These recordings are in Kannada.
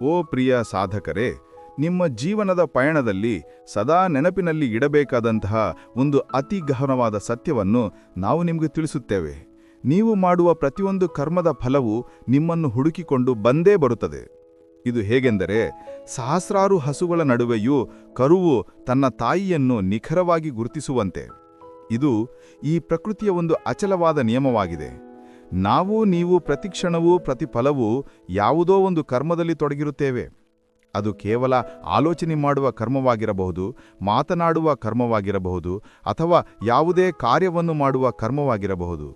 ಓ ಪ್ರಿಯ ಸಾಧಕರೇ, ನಿಮ್ಮ ಜೀವನದ ಪಯಣದಲ್ಲಿ ಸದಾ ನೆನಪಿನಲ್ಲಿ ಇಡಬೇಕಾದಂತಹ ಒಂದು ಅತಿ ಗಹನವಾದ ಸತ್ಯವನ್ನು ನಾವು ನಿಮಗೆ ತಿಳಿಸುತ್ತೇವೆ. ನೀವು ಮಾಡುವ ಪ್ರತಿಯೊಂದು ಕರ್ಮದ ಫಲವು ನಿಮ್ಮನ್ನು ಹುಡುಕಿಕೊಂಡು ಬಂದೇ ಬರುತ್ತದೆ. ಇದು ಹೇಗೆಂದರೆ, ಸಹಸ್ರಾರು ಹಸುಗಳ ನಡುವೆಯೂ ಕರುವು ತನ್ನ ತಾಯಿಯನ್ನು ನಿಖರವಾಗಿ ಗುರುತಿಸುವಂತೆ. ಇದು ಈ ಪ್ರಕೃತಿಯ ಒಂದು ಅಚಲವಾದ ನಿಯಮವಾಗಿದೆ. ನೀವು ಪ್ರತಿಕ್ಷಣವೂ ಪ್ರತಿಫಲವೂ ಯಾವುದೋ ಒಂದು ಕರ್ಮದಲ್ಲಿ ತೊಡಗಿರುತ್ತೇವೆ. ಅದು ಕೇವಲ ಆಲೋಚನೆ ಮಾಡುವ ಕರ್ಮವಾಗಿರಬಹುದು, ಮಾತನಾಡುವ ಕರ್ಮವಾಗಿರಬಹುದು, ಅಥವಾ ಯಾವುದೇ ಕಾರ್ಯವನ್ನು ಮಾಡುವ ಕರ್ಮವಾಗಿರಬಹುದು.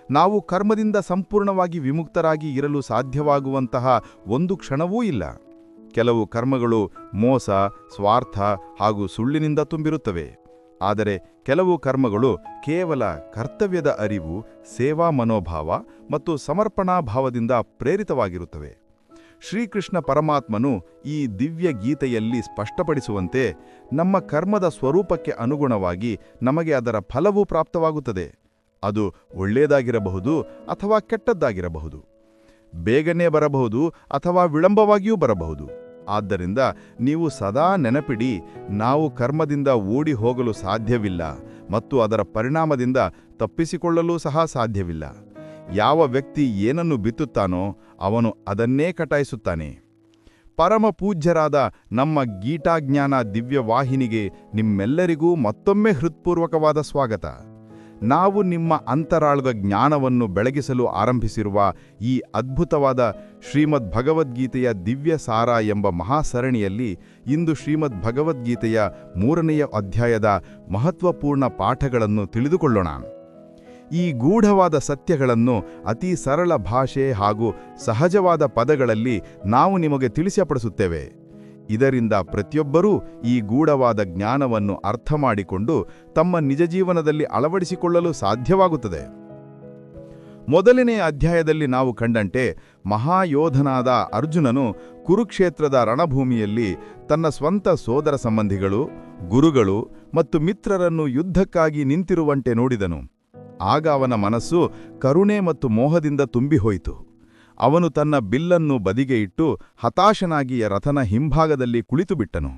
ನಾವು ಕರ್ಮದಿಂದ ಸಂಪೂರ್ಣವಾಗಿ ವಿಮುಕ್ತರಾಗಿ ಇರಲು ಸಾಧ್ಯವಾಗುವಂತಹ ಒಂದು ಕ್ಷಣವೂ ಇಲ್ಲ. ಕೆಲವು ಕರ್ಮಗಳು ಮೋಸ, ಸ್ವಾರ್ಥ ಹಾಗೂ ಸುಳ್ಳಿನಿಂದ ತುಂಬಿರುತ್ತವೆ. ಆದರೆ ಕೆಲವು ಕರ್ಮಗಳು ಕೇವಲ ಕರ್ತವ್ಯದ ಅರಿವು, ಸೇವಾ ಮನೋಭಾವ ಮತ್ತು ಸಮರ್ಪಣಾ ಭಾವದಿಂದ ಪ್ರೇರಿತವಾಗಿರುತ್ತವೆ. ಶ್ರೀಕೃಷ್ಣ ಪರಮಾತ್ಮನು ಈ ದಿವ್ಯ ಗೀತೆಯಲ್ಲಿ ಸ್ಪಷ್ಟಪಡಿಸುವಂತೆ, ನಮ್ಮ ಕರ್ಮದ ಸ್ವರೂಪಕ್ಕೆ ಅನುಗುಣವಾಗಿ ನಮಗೆ ಅದರ ಫಲವೂ ಪ್ರಾಪ್ತವಾಗುತ್ತದೆ. ಅದು ಒಳ್ಳೆಯದಾಗಿರಬಹುದು ಅಥವಾ ಕೆಟ್ಟದ್ದಾಗಿರಬಹುದು, ಬೇಗನೆ ಬರಬಹುದು ಅಥವಾ ವಿಳಂಬವಾಗಿಯೂ ಬರಬಹುದು. ಆದ್ದರಿಂದ ನೀವು ಸದಾ ನೆನಪಿಡಿ, ನಾವು ಕರ್ಮದಿಂದ ಓಡಿ ಹೋಗಲು ಸಾಧ್ಯವಿಲ್ಲ ಮತ್ತು ಅದರ ಪರಿಣಾಮದಿಂದ ತಪ್ಪಿಸಿಕೊಳ್ಳಲೂ ಸಹ ಸಾಧ್ಯವಿಲ್ಲ. ಯಾವ ವ್ಯಕ್ತಿ ಏನನ್ನು ಬಿತ್ತುತ್ತಾನೋ ಅವನು ಅದನ್ನೇ ಕಟಾಯಿಸುತ್ತಾನೆ. ಪರಮ ಪೂಜ್ಯರಾದ ನಮ್ಮ ಗೀಟಾಜ್ಞಾನ ದಿವ್ಯವಾಹಿನಿಗೆ ನಿಮ್ಮೆಲ್ಲರಿಗೂ ಮತ್ತೊಮ್ಮೆ ಹೃತ್ಪೂರ್ವಕವಾದ ಸ್ವಾಗತ. ನಾವು ನಿಮ್ಮ ಅಂತರಾಳದ ಜ್ಞಾನವನ್ನು ಬೆಳಗಿಸಲು ಆರಂಭಿಸಿರುವ ಈ ಅದ್ಭುತವಾದ ಶ್ರೀಮದ್ ಭಗವದ್ಗೀತೆಯ ದಿವ್ಯ ಸಾರ ಎಂಬ ಮಹಾಸರಣಿಯಲ್ಲಿ ಇಂದು ಶ್ರೀಮದ್ ಭಗವದ್ಗೀತೆಯ 3ನೇ ಅಧ್ಯಾಯದ ಮಹತ್ವಪೂರ್ಣ ಪಾಠಗಳನ್ನು ತಿಳಿದುಕೊಳ್ಳೋಣ. ಈ ಗೂಢವಾದ ಸತ್ಯಗಳನ್ನು ಅತಿ ಸರಳ ಭಾಷೆ ಹಾಗೂ ಸಹಜವಾದ ಪದಗಳಲ್ಲಿ ನಾವು ನಿಮಗೆ ತಿಳಿಸಪಡಿಸುತ್ತೇವೆ. ಇದರಿಂದ ಪ್ರತಿಯೊಬ್ಬರೂ ಈ ಗೂಢವಾದ ಜ್ಞಾನವನ್ನು ಅರ್ಥ ಮಾಡಿಕೊಂಡು ತಮ್ಮ ನಿಜ ಜೀವನದಲ್ಲಿ ಅಳವಡಿಸಿಕೊಳ್ಳಲು ಸಾಧ್ಯವಾಗುತ್ತದೆ. 1ನೇ ಅಧ್ಯಾಯದಲ್ಲಿ ನಾವು ಕಂಡಂತೆ, ಮಹಾಯೋಧನಾದ ಅರ್ಜುನನು ಕುರುಕ್ಷೇತ್ರದ ರಣಭೂಮಿಯಲ್ಲಿ ತನ್ನ ಸ್ವಂತ ಸೋದರ ಸಂಬಂಧಿಗಳು, ಗುರುಗಳು ಮತ್ತು ಮಿತ್ರರನ್ನು ಯುದ್ಧಕ್ಕಾಗಿ ನಿಂತಿರುವಂತೆ ನೋಡಿದನು. ಆಗ ಅವನ ಮನಸ್ಸು ಕರುಣೆ ಮತ್ತು ಮೋಹದಿಂದ ತುಂಬಿಹೋಯಿತು. ಅವನು ತನ್ನ ಬಿಲ್ಲನ್ನು ಬದಿಗೆ ಇಟ್ಟು ಹತಾಶನಾಗಿ ರಥನ ಹಿಂಭಾಗದಲ್ಲಿ ಕುಳಿತುಬಿಟ್ಟನು.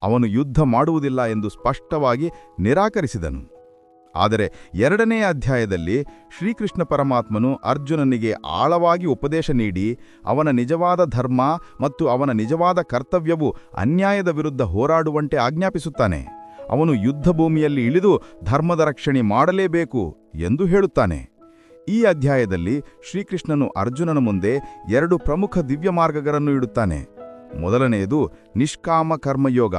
ಅವನು ಯುದ್ಧ ಮಾಡುವುದಿಲ್ಲ ಎಂದು ಸ್ಪಷ್ಟವಾಗಿ ನಿರಾಕರಿಸಿದನು. ಆದರೆ 2ನೇ ಅಧ್ಯಾಯದಲ್ಲಿ ಶ್ರೀಕೃಷ್ಣ ಪರಮಾತ್ಮನು ಅರ್ಜುನನಿಗೆ ಆಳವಾಗಿ ಉಪದೇಶ ನೀಡಿ, ಅವನ ನಿಜವಾದ ಧರ್ಮ ಮತ್ತು ಅವನ ನಿಜವಾದ ಕರ್ತವ್ಯವು ಅನ್ಯಾಯದ ವಿರುದ್ಧ ಹೋರಾಡುವಂತೆ ಆಜ್ಞಾಪಿಸುತ್ತಾನೆ. ಅವನು ಯುದ್ಧಭೂಮಿಯಲ್ಲಿ ಇಳಿದು ಧರ್ಮದ ರಕ್ಷಣೆ ಮಾಡಲೇಬೇಕು ಎಂದು ಹೇಳುತ್ತಾನೆ. ಈ ಅಧ್ಯಾಯದಲ್ಲಿ ಶ್ರೀಕೃಷ್ಣನು ಅರ್ಜುನನ ಮುಂದೆ 2 ಪ್ರಮುಖ ದಿವ್ಯ ಮಾರ್ಗಗಳನ್ನು ಇಡುತ್ತಾನೆ. ಮೊದಲನೆಯದು ನಿಷ್ಕಾಮ ಕರ್ಮಯೋಗ.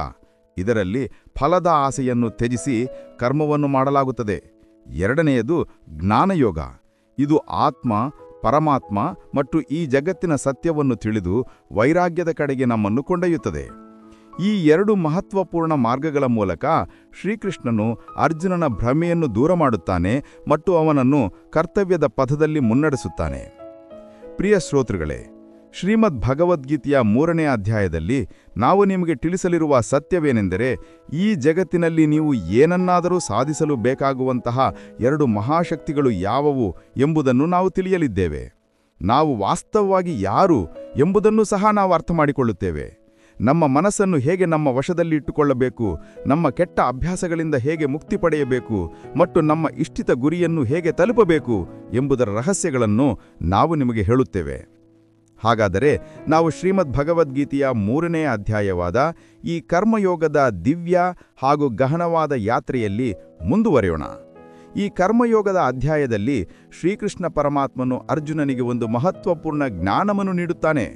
ಇದರಲ್ಲಿ ಫಲದ ಆಸೆಯನ್ನು ತ್ಯಜಿಸಿ ಕರ್ಮವನ್ನು ಮಾಡಲಾಗುತ್ತದೆ. 2ನೇಯದು ಜ್ಞಾನಯೋಗ. ಇದು ಆತ್ಮ, ಪರಮಾತ್ಮ ಮತ್ತು ಈ ಜಗತ್ತಿನ ಸತ್ಯವನ್ನು ತಿಳಿದು ವೈರಾಗ್ಯದ ಕಡೆಗೆ ನಮ್ಮನ್ನು ಕೊಂಡೊಯ್ಯುತ್ತದೆ. ಈ 2 ಮಹತ್ವಪೂರ್ಣ ಮಾರ್ಗಗಳ ಮೂಲಕ ಶ್ರೀಕೃಷ್ಣನು ಅರ್ಜುನನ ಭ್ರಮೆಯನ್ನು ದೂರ ಮಾಡುತ್ತಾನೆ ಮತ್ತು ಅವನನ್ನು ಕರ್ತವ್ಯದ ಪಥದಲ್ಲಿ ಮುನ್ನಡೆಸುತ್ತಾನೆ. ಪ್ರಿಯ ಶ್ರೋತೃಗಳೇ, ಶ್ರೀಮದ್ ಭಗವದ್ಗೀತೆಯ 3ನೇ ಅಧ್ಯಾಯದಲ್ಲಿ ನಾವು ನಿಮಗೆ ತಿಳಿಸಲಿರುವ ಸತ್ಯವೇನೆಂದರೆ, ಈ ಜಗತ್ತಿನಲ್ಲಿ ನೀವು ಏನನ್ನಾದರೂ ಸಾಧಿಸಲು ಬೇಕಾಗುವಂತಹ 2 ಮಹಾಶಕ್ತಿಗಳು ಯಾವುವು ಎಂಬುದನ್ನು ನಾವು ತಿಳಿಯಲಿದ್ದೇವೆ. ನಾವು ವಾಸ್ತವವಾಗಿ ಯಾರು ಎಂಬುದನ್ನು ಸಹ ನಾವು ಅರ್ಥ ಮಾಡಿಕೊಳ್ಳುತ್ತೇವೆ. ನಮ್ಮ ಮನಸ್ಸನ್ನು ಹೇಗೆ ನಮ್ಮ ವಶದಲ್ಲಿ ಇಟ್ಟುಕೊಳ್ಳಬೇಕು, ನಮ್ಮ ಕೆಟ್ಟ ಅಭ್ಯಾಸಗಳಿಂದ ಹೇಗೆ ಮುಕ್ತಿ ಪಡೆಯಬೇಕು ಮತ್ತು ನಮ್ಮ ಇಷ್ಟಿತ ಗುರಿಯನ್ನು ಹೇಗೆ ತಲುಪಬೇಕು ಎಂಬುದರ ರಹಸ್ಯಗಳನ್ನು ನಾವು ನಿಮಗೆ ಹೇಳುತ್ತೇವೆ. ಹಾಗಾದರೆ ನಾವು ಶ್ರೀಮದ್ ಭಗವದ್ಗೀತೆಯ 3ನೇ ಅಧ್ಯಾಯವಾದ ಈ ಕರ್ಮಯೋಗದ ದಿವ್ಯ ಹಾಗೂ ಗಹನವಾದ ಯಾತ್ರೆಯಲ್ಲಿ ಮುಂದುವರೆಯೋಣ. ಈ ಕರ್ಮಯೋಗದ ಅಧ್ಯಾಯದಲ್ಲಿ ಶ್ರೀಕೃಷ್ಣ ಪರಮಾತ್ಮನು ಅರ್ಜುನನಿಗೆ ಒಂದು ಮಹತ್ವಪೂರ್ಣ ಜ್ಞಾನವನ್ನು ನೀಡುತ್ತಾನೆ.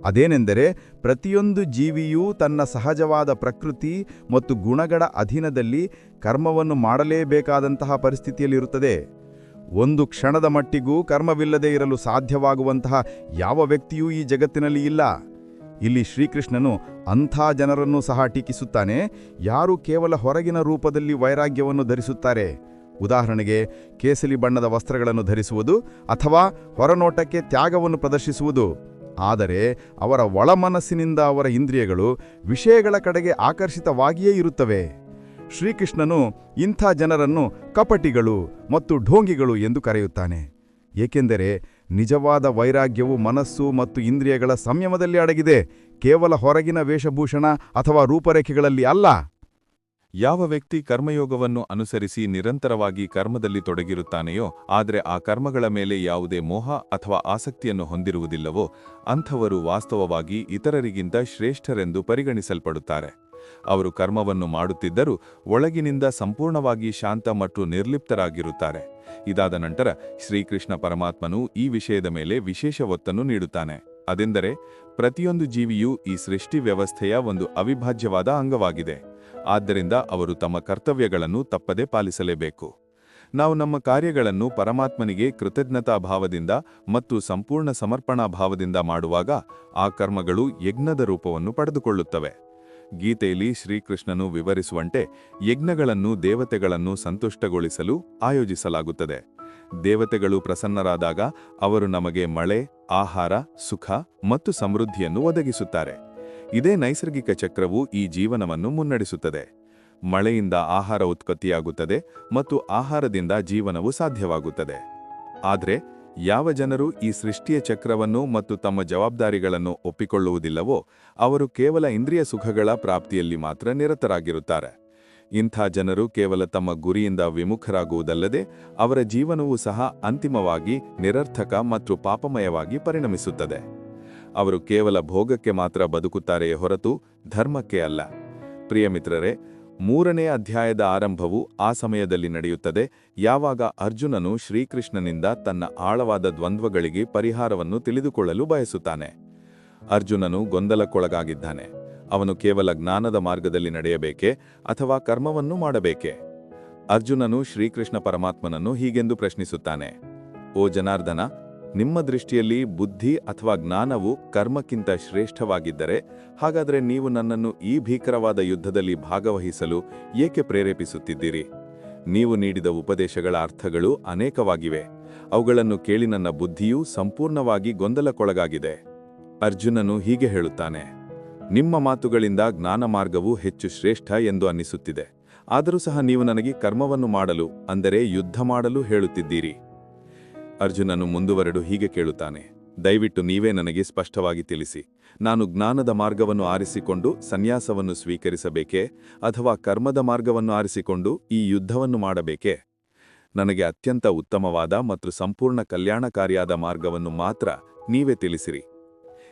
ಅದೇನೆಂದರೆ, ಪ್ರತಿಯೊಂದು ಜೀವಿಯೂ ತನ್ನ ಸಹಜವಾದ ಪ್ರಕೃತಿ ಮತ್ತು ಗುಣಗಳ ಅಧೀನದಲ್ಲಿ ಕರ್ಮವನ್ನು ಮಾಡಲೇಬೇಕಾದಂತಹ ಪರಿಸ್ಥಿತಿಯಲ್ಲಿರುತ್ತದೆ. ಒಂದು ಕ್ಷಣದ ಮಟ್ಟಿಗೂ ಕರ್ಮವಿಲ್ಲದೆ ಇರಲು ಸಾಧ್ಯವಾಗುವಂತಹ ಯಾವ ವ್ಯಕ್ತಿಯೂ ಈ ಜಗತ್ತಿನಲ್ಲಿ ಇಲ್ಲ. ಇಲ್ಲಿ ಶ್ರೀಕೃಷ್ಣನು ಅಂಥ ಜನರನ್ನೂ ಸಹ ಟೀಕಿಸುತ್ತಾನೆ, ಯಾರು ಕೇವಲ ಹೊರಗಿನ ರೂಪದಲ್ಲಿ ವೈರಾಗ್ಯವನ್ನು ಧರಿಸುತ್ತಾರೆ. ಉದಾಹರಣೆಗೆ, ಕೇಸರಿ ಬಣ್ಣದ ವಸ್ತ್ರಗಳನ್ನು ಧರಿಸುವುದು ಅಥವಾ ಹೊರನೋಟಕ್ಕೆ ತ್ಯಾಗವನ್ನು ಪ್ರದರ್ಶಿಸುವುದು. ಆದರೆ ಅವರ ಒಳಮನಸ್ಸಿನಿಂದ ಅವರ ಇಂದ್ರಿಯಗಳು ವಿಷಯಗಳ ಕಡೆಗೆ ಆಕರ್ಷಿತವಾಗಿಯೇ ಇರುತ್ತವೆ. ಶ್ರೀಕೃಷ್ಣನು ಇಂಥ ಜನರನ್ನು ಕಪಟಿಗಳು ಮತ್ತು ಢೋಂಗಿಗಳು ಎಂದು ಕರೆಯುತ್ತಾನೆ. ಏಕೆಂದರೆ ನಿಜವಾದ ವೈರಾಗ್ಯವು ಮನಸ್ಸು ಮತ್ತು ಇಂದ್ರಿಯಗಳ ಸಂಯಮದಲ್ಲಿ ಅಡಗಿದೆ, ಕೇವಲ ಹೊರಗಿನ ವೇಷಭೂಷಣ ಅಥವಾ ರೂಪರೇಖೆಗಳಲ್ಲಿ ಅಲ್ಲ. ಯಾವ ವ್ಯಕ್ತಿ ಕರ್ಮಯೋಗವನ್ನು ಅನುಸರಿಸಿ ನಿರಂತರವಾಗಿ ಕರ್ಮದಲ್ಲಿ ತೊಡಗಿರುತ್ತಾನೆಯೋ ಆದರೆ ಆ ಕರ್ಮಗಳ ಮೇಲೆ ಯಾವುದೇ ಮೋಹ ಅಥವಾ ಆಸಕ್ತಿಯನ್ನು ಹೊಂದಿರುವುದಿಲ್ಲವೋ ಅಂಥವರು ವಾಸ್ತವವಾಗಿ ಇತರರಿಗಿಂತ ಶ್ರೇಷ್ಠರೆಂದು ಪರಿಗಣಿಸಲ್ಪಡುತ್ತಾರೆ. ಅವರು ಕರ್ಮವನ್ನು ಮಾಡುತ್ತಿದ್ದರೂ ಒಳಗಿನಿಂದ ಸಂಪೂರ್ಣವಾಗಿ ಶಾಂತ ಮತ್ತು ನಿರ್ಲಿಪ್ತರಾಗಿರುತ್ತಾರೆ. ಇದಾದ ನಂತರ ಶ್ರೀಕೃಷ್ಣ ಪರಮಾತ್ಮನು ಈ ವಿಷಯದ ಮೇಲೆ ವಿಶೇಷ ಒತ್ತನ್ನು ನೀಡುತ್ತಾನೆ. ಅದೆಂದರೆ ಪ್ರತಿಯೊಂದು ಜೀವಿಯೂ ಈ ಸೃಷ್ಟಿ ವ್ಯವಸ್ಥೆಯ ಒಂದು ಅವಿಭಾಜ್ಯವಾದ ಅಂಗವಾಗಿದೆ. ಆದ್ದರಿಂದ ಅವರು ತಮ್ಮ ಕರ್ತವ್ಯಗಳನ್ನು ತಪ್ಪದೇ ಪಾಲಿಸಲೇಬೇಕು. ನಾವು ನಮ್ಮ ಕಾರ್ಯಗಳನ್ನು ಪರಮಾತ್ಮನಿಗೆ ಕೃತಜ್ಞತಾ ಭಾವದಿಂದ ಮತ್ತು ಸಂಪೂರ್ಣ ಸಮರ್ಪಣಾ ಭಾವದಿಂದ ಮಾಡುವಾಗ ಆ ಕರ್ಮಗಳು ಯಜ್ಞದ ರೂಪವನ್ನು ಪಡೆದುಕೊಳ್ಳುತ್ತವೆ. ಗೀತೆಯಲ್ಲಿ ಶ್ರೀಕೃಷ್ಣನು ವಿವರಿಸುವಂತೆ ಯಜ್ಞಗಳನ್ನು ದೇವತೆಗಳನ್ನು ಸಂತುಷ್ಟಗೊಳಿಸಲು ಆಯೋಜಿಸಲಾಗುತ್ತದೆ. ದೇವತೆಗಳು ಪ್ರಸನ್ನರಾದಾಗ ಅವರು ನಮಗೆ ಮಳೆ, ಆಹಾರ, ಸುಖ ಮತ್ತು ಸಮೃದ್ಧಿಯನ್ನು ಒದಗಿಸುತ್ತಾರೆ. ಇದೇ ನೈಸರ್ಗಿಕ ಚಕ್ರವು ಈ ಜೀವನವನ್ನು ಮುನ್ನಡೆಸುತ್ತದೆ. ಮಳೆಯಿಂದ ಆಹಾರ ಉತ್ಪತ್ತಿಯಾಗುತ್ತದೆ ಮತ್ತು ಆಹಾರದಿಂದ ಜೀವನವು ಸಾಧ್ಯವಾಗುತ್ತದೆ. ಆದರೆ ಯಾವ ಜನರು ಈ ಸೃಷ್ಟಿಯ ಚಕ್ರವನ್ನು ಮತ್ತು ತಮ್ಮ ಜವಾಬ್ದಾರಿಗಳನ್ನು ಒಪ್ಪಿಕೊಳ್ಳುವುದಿಲ್ಲವೋ ಅವರು ಕೇವಲ ಇಂದ್ರಿಯ ಸುಖಗಳ ಪ್ರಾಪ್ತಿಯಲ್ಲಿ ಮಾತ್ರ ನಿರತರಾಗಿರುತ್ತಾರೆ. ಇಂಥ ಜನರು ಕೇವಲ ತಮ್ಮ ಗುರಿಯಿಂದ ವಿಮುಖರಾಗುವುದಲ್ಲದೆ ಅವರ ಜೀವನವೂ ಸಹ ಅಂತಿಮವಾಗಿ ನಿರರ್ಥಕ ಮತ್ತು ಪಾಪಮಯವಾಗಿ ಪರಿಣಮಿಸುತ್ತದೆ. ಅವರು ಕೇವಲ ಭೋಗಕ್ಕೆ ಮಾತ್ರ ಬದುಕುತ್ತಾರೆಯೇ ಹೊರತು ಧರ್ಮಕ್ಕೆ ಅಲ್ಲ. ಪ್ರಿಯ ಮಿತ್ರರೇ, 3ನೇ ಅಧ್ಯಾಯದ ಆರಂಭವು ಆ ಸಮಯದಲ್ಲಿ ನಡೆಯುತ್ತದೆ ಯಾವಾಗ ಅರ್ಜುನನು ಶ್ರೀಕೃಷ್ಣನಿಂದ ತನ್ನ ಆಳವಾದ ದ್ವಂದ್ವಗಳಿಗೆ ಪರಿಹಾರವನ್ನು ತಿಳಿದುಕೊಳ್ಳಲು ಬಯಸುತ್ತಾನೆ. ಅರ್ಜುನನು ಗೊಂದಲಕ್ಕೊಳಗಾಗಿದ್ದಾನೆ. ಅವನು ಕೇವಲ ಜ್ಞಾನದ ಮಾರ್ಗದಲ್ಲಿ ನಡೆಯಬೇಕೇ ಅಥವಾ ಕರ್ಮವನ್ನು ಮಾಡಬೇಕೇ? ಅರ್ಜುನನು ಶ್ರೀಕೃಷ್ಣ ಪರಮಾತ್ಮನನ್ನು ಹೀಗೆಂದು ಪ್ರಶ್ನಿಸುತ್ತಾನೆ: ಓ ಜನಾರ್ದನ, ನಿಮ್ಮ ದೃಷ್ಟಿಯಲ್ಲಿ ಬುದ್ಧಿ ಅಥವಾ ಜ್ಞಾನವು ಕರ್ಮಕ್ಕಿಂತ ಶ್ರೇಷ್ಠವಾಗಿದ್ದರೆ ಹಾಗಾದರೆ ನೀವು ನನ್ನನ್ನು ಈ ಭೀಕರವಾದ ಯುದ್ಧದಲ್ಲಿ ಭಾಗವಹಿಸಲು ಏಕೆ ಪ್ರೇರೇಪಿಸುತ್ತಿದ್ದೀರಿ? ನೀವು ನೀಡಿದ ಉಪದೇಶಗಳ ಅರ್ಥಗಳು ಅನೇಕವಾಗಿವೆ. ಅವುಗಳನ್ನು ಕೇಳಿ ನನ್ನ ಬುದ್ಧಿಯೂ ಸಂಪೂರ್ಣವಾಗಿ ಗೊಂದಲಕ್ಕೊಳಗಾಗಿದೆ. ಅರ್ಜುನನು ಹೀಗೆ ಹೇಳುತ್ತಾನೆ: ನಿಮ್ಮ ಮಾತುಗಳಿಂದ ಜ್ಞಾನ ಮಾರ್ಗವು ಹೆಚ್ಚು ಶ್ರೇಷ್ಠ ಎಂದು ಅನ್ನಿಸುತ್ತಿದೆ. ಆದರೂ ಸಹ ನೀವು ನನಗೆ ಕರ್ಮವನ್ನು ಮಾಡಲು, ಅಂದರೆ ಯುದ್ಧ ಮಾಡಲು ಹೇಳುತ್ತಿದ್ದೀರಿ. ಅರ್ಜುನನು ಮುಂದುವರೆದು ಹೀಗೆ ಕೇಳುತ್ತಾನೆ: ದಯವಿಟ್ಟು ನೀವೇ ನನಗೆ ಸ್ಪಷ್ಟವಾಗಿ ತಿಳಿಸಿ. ನಾನು ಜ್ಞಾನದ ಮಾರ್ಗವನ್ನು ಆರಿಸಿಕೊಂಡು ಸನ್ಯಾಸವನ್ನು ಸ್ವೀಕರಿಸಬೇಕೇ ಅಥವಾ ಕರ್ಮದ ಮಾರ್ಗವನ್ನು ಆರಿಸಿಕೊಂಡು ಈ ಯುದ್ಧವನ್ನು ಮಾಡಬೇಕೇ? ನನಗೆ ಅತ್ಯಂತ ಉತ್ತಮವಾದ ಮತ್ತು ಸಂಪೂರ್ಣ ಕಲ್ಯಾಣಕಾರಿಯಾದ ಮಾರ್ಗವನ್ನು ಮಾತ್ರ ನೀವೇ ತಿಳಿಸಿರಿ.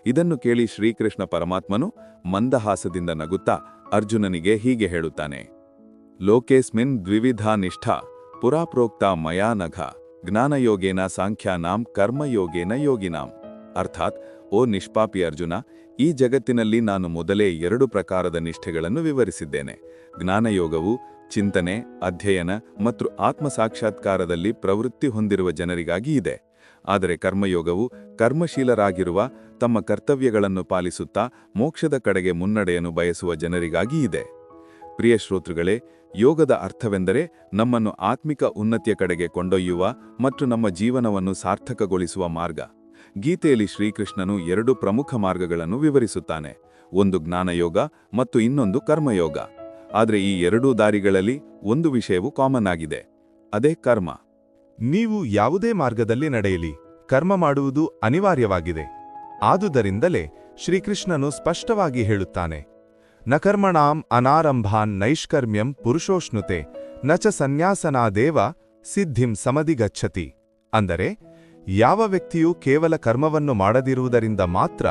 ಇದನ್ನು ಕೇಳಿ ಶ್ರೀಕೃಷ್ಣ ಪರಮಾತ್ಮನು ಮಂದಹಾಸದಿಂದ ನಗುತ್ತಾ ಅರ್ಜುನನಿಗೆ ಹೀಗೆ ಹೇಳುತ್ತಾನೆ: ಲೋಕೇಸ್ಮಿನ್ ದ್ವಿವಿಧಾ ನಿಷ್ಠಾ ಪುರಾ ಪ್ರೋಕ್ತಾ ಮಯಾ ನಘ ಜ್ಞಾನಯೋಗೇನ ಸಾಂಖ್ಯಾನಾಂ ಕರ್ಮಯೋಗೇನ ಯೋಗಿನಾಂ. ಅರ್ಥಾತ್, ಓ ನಿಷ್ಪಾಪಿ ಅರ್ಜುನ, ಈ ಜಗತ್ತಿನಲ್ಲಿ ನಾನು ಮೊದಲೇ 2 ಪ್ರಕಾರದ ನಿಷ್ಠೆಗಳನ್ನು ವಿವರಿಸಿದ್ದೇನೆ. ಜ್ಞಾನಯೋಗವು ಚಿಂತನೆ, ಅಧ್ಯಯನ ಮತ್ತು ಆತ್ಮಸಾಕ್ಷಾತ್ಕಾರದಲ್ಲಿ ಪ್ರವೃತ್ತಿ ಹೊಂದಿರುವ ಜನರಿಗಾಗಿ ಇದೆ. ಆದರೆ ಕರ್ಮಯೋಗವು ಕರ್ಮಶೀಲರಾಗಿರುವ, ತಮ್ಮ ಕರ್ತವ್ಯಗಳನ್ನು ಪಾಲಿಸುತ್ತಾ ಮೋಕ್ಷದ ಕಡೆಗೆ ಮುನ್ನಡೆಯನ್ನು ಬಯಸುವ ಜನರಿಗಾಗಿ ಇದೆ. ಪ್ರಿಯ ಶ್ರೋತೃಗಳೇ, ಯೋಗದ ಅರ್ಥವೆಂದರೆ ನಮ್ಮನ್ನು ಆತ್ಮಿಕ ಉನ್ನತಿಯ ಕಡೆಗೆ ಕೊಂಡೊಯ್ಯುವ ಮತ್ತು ನಮ್ಮ ಜೀವನವನ್ನು ಸಾರ್ಥಕಗೊಳಿಸುವ ಮಾರ್ಗ. ಗೀತೆಯಲ್ಲಿ ಶ್ರೀಕೃಷ್ಣನು 2 ಪ್ರಮುಖ ಮಾರ್ಗಗಳನ್ನು ವಿವರಿಸುತ್ತಾನೆ: ಒಂದು ಜ್ಞಾನಯೋಗ ಮತ್ತು ಇನ್ನೊಂದು ಕರ್ಮಯೋಗ. ಆದರೆ ಈ 2 ದಾರಿಗಳಲ್ಲಿ ಒಂದು ವಿಷಯವು ಕಾಮನ್ ಆಗಿದೆ, ಅದೇ ಕರ್ಮ. ನೀವು ಯಾವುದೇ ಮಾರ್ಗದಲ್ಲಿ ನಡೆಯಲಿ, ಕರ್ಮ ಮಾಡುವುದು ಅನಿವಾರ್ಯವಾಗಿದೆ. ಆದುದರಿಂದಲೇ ಶ್ರೀಕೃಷ್ಣನು ಸ್ಪಷ್ಟವಾಗಿ ಹೇಳುತ್ತಾನೆ: ನ ಕರ್ಮಣಾಂ ಅನಾರಂಭಾನ್ ನೈಷ್ಕರ್ಮ್ಯಂ ಪುರುಷೋಷ್ಣುತೆ ನ ಚ ಸನ್ಯಾಸನಾದೇವ ಸಿದ್ಧಿಂ ಸಮಧಿಗಚ್ಚತಿ. ಅಂದರೆ, ಯಾವ ವ್ಯಕ್ತಿಯು ಕೇವಲ ಕರ್ಮವನ್ನು ಮಾಡದಿರುವುದರಿಂದ ಮಾತ್ರ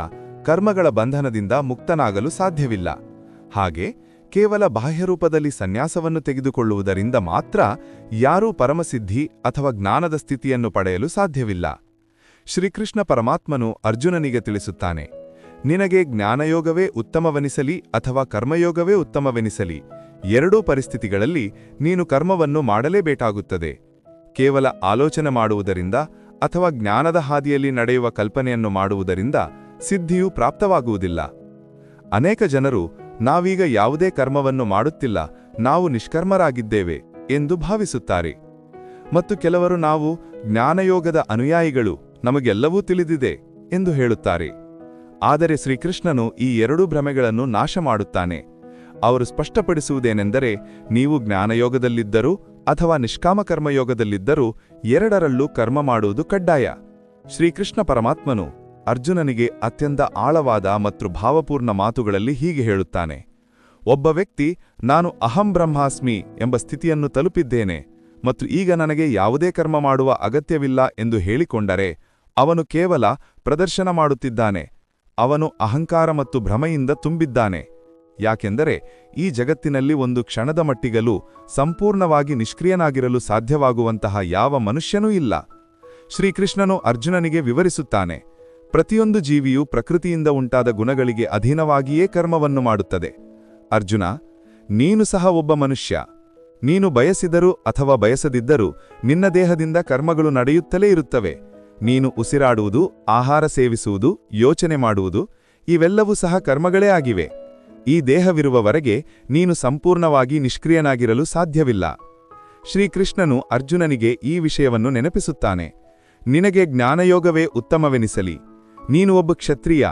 ಕರ್ಮಗಳ ಬಂಧನದಿಂದ ಮುಕ್ತನಾಗಲು ಸಾಧ್ಯವಿಲ್ಲ. ಹಾಗೆ ಕೇವಲ ಬಾಹ್ಯರೂಪದಲ್ಲಿ ಸನ್ಯಾಸವನ್ನು ತೆಗೆದುಕೊಳ್ಳುವುದರಿಂದ ಮಾತ್ರ ಯಾರೂ ಪರಮಸಿದ್ಧಿ ಅಥವಾ ಜ್ಞಾನದ ಸ್ಥಿತಿಯನ್ನು ಪಡೆಯಲು ಸಾಧ್ಯವಿಲ್ಲ. ಶ್ರೀಕೃಷ್ಣ ಪರಮಾತ್ಮನು ಅರ್ಜುನನಿಗೆ ತಿಳಿಸುತ್ತಾನೆ: ನಿನಗೆ ಜ್ಞಾನಯೋಗವೇ ಉತ್ತಮವೆನಿಸಲಿ ಅಥವಾ ಕರ್ಮಯೋಗವೇ ಉತ್ತಮವೆನಿಸಲಿ, 2 ಪರಿಸ್ಥಿತಿಗಳಲ್ಲಿ ನೀನು ಕರ್ಮವನ್ನು ಮಾಡಲೇಬೇಕಾಗುತ್ತದೆ. ಕೇವಲ ಆಲೋಚನೆ ಮಾಡುವುದರಿಂದ ಅಥವಾ ಜ್ಞಾನದ ಹಾದಿಯಲ್ಲಿ ನಡೆಯುವ ಕಲ್ಪನೆಯನ್ನು ಮಾಡುವುದರಿಂದ ಸಿದ್ಧಿಯು ಪ್ರಾಪ್ತವಾಗುವುದಿಲ್ಲ. ಅನೇಕ ಜನರು ನಾವೀಗ ಯಾವುದೇ ಕರ್ಮವನ್ನು ಮಾಡುತ್ತಿಲ್ಲ, ನಾವು ನಿಷ್ಕರ್ಮರಾಗಿದ್ದೇವೆ ಎಂದು ಭಾವಿಸುತ್ತಾರೆ. ಮತ್ತು ಕೆಲವರು ನಾವು ಜ್ಞಾನಯೋಗದ ಅನುಯಾಯಿಗಳು, ನಮಗೆಲ್ಲವೂ ತಿಳಿದಿದೆ ಎಂದು ಹೇಳುತ್ತಾರೆ. ಆದರೆ ಶ್ರೀಕೃಷ್ಣನು ಈ 2 ಭ್ರಮೆಗಳನ್ನು ನಾಶ ಮಾಡುತ್ತಾನೆ. ಅವರು ಸ್ಪಷ್ಟಪಡಿಸುವುದೇನೆಂದರೆ, ನೀವು ಜ್ಞಾನಯೋಗದಲ್ಲಿದ್ದರೂ ಅಥವಾ ನಿಷ್ಕಾಮ ಕರ್ಮಯೋಗದಲ್ಲಿದ್ದರೂ 2ರಲ್ಲೂ ಕರ್ಮ ಮಾಡುವುದು ಕಡ್ಡಾಯ. ಶ್ರೀಕೃಷ್ಣ ಪರಮಾತ್ಮನು ಅರ್ಜುನನಿಗೆ ಅತ್ಯಂತ ಆಳವಾದ ಮತ್ತು ಭಾವಪೂರ್ಣ ಮಾತುಗಳಲ್ಲಿ ಹೀಗೆ ಹೇಳುತ್ತಾನೆ. ಒಬ್ಬ ವ್ಯಕ್ತಿ ನಾನು ಅಹಂ ಬ್ರಹ್ಮಾಸ್ಮಿ ಎಂಬ ಸ್ಥಿತಿಯನ್ನು ತಲುಪಿದ್ದೇನೆ ಮತ್ತು ಈಗ ನನಗೆ ಯಾವುದೇ ಕರ್ಮ ಮಾಡುವ ಅಗತ್ಯವಿಲ್ಲ ಎಂದು ಹೇಳಿಕೊಂಡರೆ ಅವನು ಕೇವಲ ಪ್ರದರ್ಶನ ಮಾಡುತ್ತಿದ್ದಾನೆ. ಅವನು ಅಹಂಕಾರ ಮತ್ತು ಭ್ರಮೆಯಿಂದ ತುಂಬಿದ್ದಾನೆ. ಯಾಕೆಂದರೆ ಈ ಜಗತ್ತಿನಲ್ಲಿ ಒಂದು ಕ್ಷಣದ ಮಟ್ಟಿಗಲೂ ಸಂಪೂರ್ಣವಾಗಿ ನಿಷ್ಕ್ರಿಯನಾಗಿರಲು ಸಾಧ್ಯವಾಗುವಂತಹ ಯಾವ ಮನುಷ್ಯನೂ ಇಲ್ಲ. ಶ್ರೀಕೃಷ್ಣನು ಅರ್ಜುನನಿಗೆ ವಿವರಿಸುತ್ತಾನೆ, ಪ್ರತಿಯೊಂದು ಜೀವಿಯೂ ಪ್ರಕೃತಿಯಿಂದ ಉಂಟಾದ ಗುಣಗಳಿಗೆ ಅಧೀನವಾಗಿಯೇ ಕರ್ಮವನ್ನು ಮಾಡುತ್ತದೆ. ಅರ್ಜುನ, ನೀನು ಸಹ ಒಬ್ಬ ಮನುಷ್ಯ. ನೀನು ಬಯಸಿದರೂ ಅಥವಾ ಬಯಸದಿದ್ದರೂ ನಿನ್ನ ದೇಹದಿಂದ ಕರ್ಮಗಳು ನಡೆಯುತ್ತಲೇ ಇರುತ್ತವೆ. ನೀನು ಉಸಿರಾಡುವುದು, ಆಹಾರ ಸೇವಿಸುವುದು, ಯೋಚನೆ ಮಾಡುವುದು ಇವೆಲ್ಲವೂ ಸಹ ಕರ್ಮಗಳೇ ಆಗಿವೆ. ಈ ದೇಹವಿರುವವರೆಗೆ ನೀನು ಸಂಪೂರ್ಣವಾಗಿ ನಿಷ್ಕ್ರಿಯನಾಗಿರಲು ಸಾಧ್ಯವಿಲ್ಲ. ಶ್ರೀಕೃಷ್ಣನು ಅರ್ಜುನನಿಗೆ ಈ ವಿಷಯವನ್ನು ನೆನಪಿಸುತ್ತಾನೆ. ನಿನಗೆ ಜ್ಞಾನಯೋಗವೇ ಉತ್ತಮವೆನಿಸಲಿ. ನೀನು ಒಬ್ಬ ಕ್ಷತ್ರಿಯ.